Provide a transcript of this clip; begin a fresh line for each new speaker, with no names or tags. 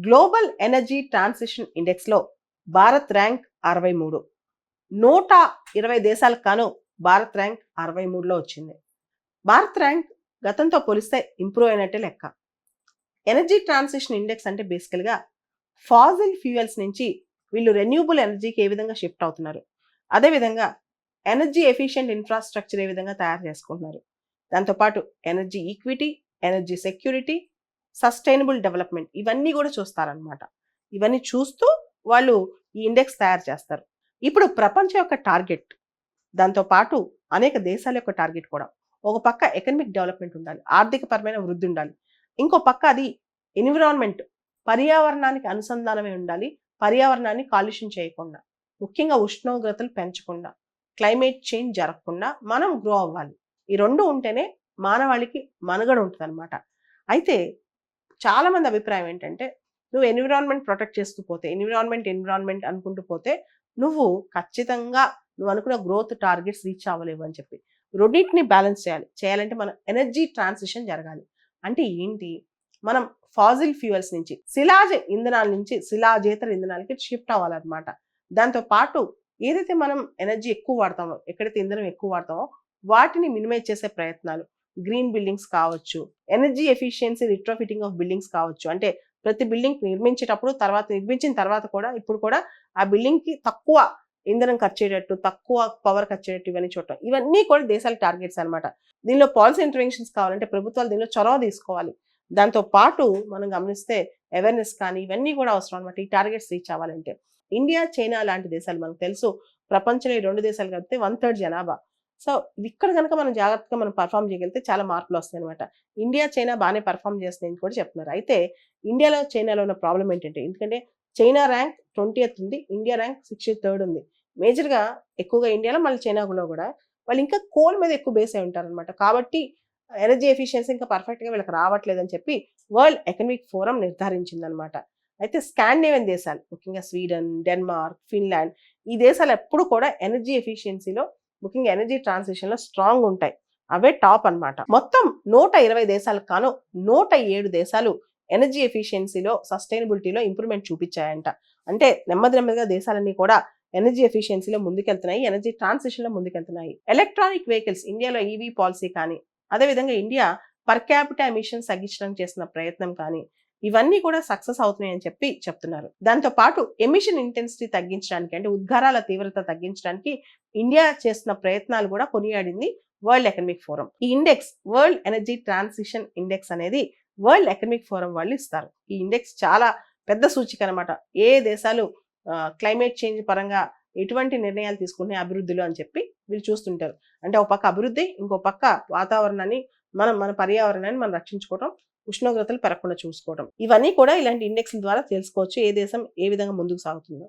Global energy transition ఇండెక్స్లో Bharat rank 63. 120 దేశాలకు కాను భారత్ ర్యాంక్ 63లో వచ్చింది. భారత్ ర్యాంక్ గతంతో పోలిస్తే ఇంప్రూవ్ అయినట్టే లెక్క. ఎనర్జీ ట్రాన్సిషన్ ఇండెక్స్ అంటే బేసికల్గా ఫాజిల్ ఫ్యూయల్స్ నుంచి వీళ్ళు రెన్యూబుల్ ఎనర్జీకి ఏ విధంగా షిఫ్ట్ అవుతున్నారు, అదేవిధంగా ఎనర్జీ ఎఫిషియెంట్ ఇన్ఫ్రాస్ట్రక్చర్ ఏ విధంగా తయారు చేసుకుంటున్నారు, దాంతోపాటు energy equity, energy security, sustainable development ఇవన్నీ కూడా చూస్తారనమాట. ఇవన్నీ చూస్తూ వాళ్ళు ఈ ఇండెక్స్ తయారు చేస్తారు. ఇప్పుడు ప్రపంచం యొక్క టార్గెట్, దాంతోపాటు అనేక దేశాల యొక్క టార్గెట్ కూడా, ఒక పక్క ఎకనమిక్ డెవలప్మెంట్ ఉండాలి, ఆర్థికపరమైన వృద్ధి ఉండాలి, ఇంకో పక్క అది ఎన్విరాన్మెంట్ పర్యావరణానికి అనుసంధానమే ఉండాలి, పర్యావరణాన్ని కాలుష్యం చేయకుండా, ముఖ్యంగా ఉష్ణోగ్రతలు పెంచకుండా, క్లైమేట్ చేంజ్ జరగకుండా మనం గ్రో అవ్వాలి. ఈ రెండు ఉంటేనే మానవాళికి మనుగడ ఉంటుంది అనమాట. అయితే చాలా మంది అభిప్రాయం ఏంటంటే, నువ్వు ఎన్విరాన్మెంట్ ప్రొటెక్ట్ చేస్తూ పోతే, ఎన్విరాన్మెంట్ అనుకుంటూ పోతే నువ్వు ఖచ్చితంగా నువ్వు అనుకున్న గ్రోత్ టార్గెట్స్ రీచ్ అవ్వలేవు అని చెప్పి. రెండింటిని బ్యాలెన్స్ చేయాలంటే మనం ఎనర్జీ ట్రాన్సిషన్ జరగాలి. అంటే ఏంటి, మనం ఫాజిల్ ఫ్యూయల్స్ నుంచి శిలాజ ఇంధనాల నుంచి శిలాజేతర ఇంధనాలకి షిఫ్ట్ అవ్వాలన్నమాట. దాంతో పాటు ఏదైతే మనం ఎనర్జీ ఎక్కువ వాడతామో, ఎక్కడైతే ఇంధనం ఎక్కువ వాడతామో వాటిని మినిమైజ్ చేసే ప్రయత్నాలు, గ్రీన్ బిల్డింగ్స్ కావచ్చు, ఎనర్జీ ఎఫిషియన్సీ రిట్రోఫిటింగ్ ఆఫ్ బిల్డింగ్స్ కావచ్చు. అంటే ప్రతి బిల్డింగ్ నిర్మించేటప్పుడు నిర్మించిన తర్వాత కూడా ఇప్పుడు కూడా ఆ బిల్డింగ్ కి తక్కువ ఇంధనం ఖర్చు అయ్యేటట్టు, తక్కువ పవర్ ఖర్చు అయ్యేటట్టు ఇవన్నీ చూడటం, ఇవన్నీ కూడా దేశాల టార్గెట్స్ అనమాట. దీనిలో పాలసీ ఇంటర్వెన్షన్స్ కావాలంటే ప్రభుత్వాలు దీనిలో చొరవ తీసుకోవాలి. దాంతో పాటు మనం గమనిస్తే అవేర్నెస్ కానీ ఇవన్నీ కూడా అవసరం అనమాట ఈ టార్గెట్స్ రీచ్ అవ్వాలంటే. ఇండియా, చైనా లాంటి దేశాలు మనకు తెలుసు, ప్రపంచంలో ఈ 2 దేశాలు కలిపితే 1/3 జనాభా. సో ఇక్కడ కనుక మనం జాగ్రత్తగా మనం పర్ఫామ్ చేయగలిగితే చాలా మార్పులు వస్తాయి అనమాట. ఇండియా, చైనా బాగానే పర్ఫామ్ చేస్తున్నాయని కూడా చెప్తున్నారు. అయితే ఇండియాలో, చైనాలో ఉన్న ప్రాబ్లం ఏంటంటే, ఎందుకంటే చైనా ర్యాంక్ 20th ఉంది, ఇండియా ర్యాంక్ 63rd ఉంది. మేజర్గా ఎక్కువగా ఇండియాలో, మళ్ళీ చైనాలో కూడా వాళ్ళు ఇంకా కోల్ మీద ఎక్కువ బేస్ అయి ఉంటారు అనమాట. కాబట్టి ఎనర్జీ ఎఫిషియన్సీ ఇంకా పర్ఫెక్ట్గా వీళ్ళకి రావట్లేదని చెప్పి వరల్డ్ ఎకనామిక్ ఫోరం నిర్ధారించింది అనమాట. అయితే స్కాండినేవియన్ దేశాలు, ముఖ్యంగా స్వీడన్, డెన్మార్క్, ఫిన్లాండ్, ఈ దేశాలు ఎప్పుడు కూడా ఎనర్జీ ఎఫిషియన్సీలో, ముఖ్యంగా ఎనర్జీ ట్రాన్సిషన్లో స్ట్రాంగ్ ఉంటాయి. అవే టాప్ అనమాట. మొత్తం 120 దేశాలకు కాను 107 దేశాలు ఎనర్జీ ఎఫిషియన్సీలో, సస్టైనబిలిటీలో ఇంప్రూవ్మెంట్ చూపించాయంట. అంటే నెమ్మదిగా దేశాలన్నీ కూడా ఎనర్జీ ఎఫిషియన్సీలో ముందుకెళ్తున్నాయి, ఎనర్జీ ట్రాన్సిషన్లో ముందుకెళ్తున్నాయి. ఎలక్ట్రానిక్ వెహికల్స్, ఇండియాలో ఈవీ పాలసీ కానీ, అదేవిధంగా ఇండియా పర్ క్యాపిటల్ ఎమిషన్స్ తగ్గించడానికి చేస్తున్న ప్రయత్నం కానీ, ఇవన్నీ కూడా సక్సెస్ అవుతున్నాయని చెప్పి చెప్తున్నారు. దాంతో పాటు ఎమిషన్ ఇంటెన్సిటీ తగ్గించడానికి, అంటే ఉద్గారాల తీవ్రత తగ్గించడానికి ఇండియా చేస్తున్న ప్రయత్నాలు కూడా కొనియాడింది వరల్డ్ ఎకనామిక్ ఫోరం. ఈ index, world energy transition index అనేది వరల్డ్ ఎకనామిక్ ఫోరం వాళ్ళు ఇస్తారు. ఈ ఇండెక్స్ చాలా పెద్ద సూచిక అనమాట. ఏ దేశాలు క్లైమేట్ చేంజ్ పరంగా ఎటువంటి నిర్ణయాలు తీసుకునే అభివృద్ధిలో అని చెప్పి వీళ్ళు చూస్తుంటారు. అంటే ఒక పక్క అభివృద్ధి, ఇంకో పక్క వాతావరణాన్ని మన పర్యావరణాన్ని మనం రక్షించుకోవడం, ఉష్ణోగ్రతలు పెరగకుండా చూసుకోవడం, ఇవన్నీ కూడా ఇలాంటి ఇండెక్స్ల ద్వారా తెలుసుకోవచ్చు ఏ దేశం ఏ విధంగా ముందుకు సాగుతుందో.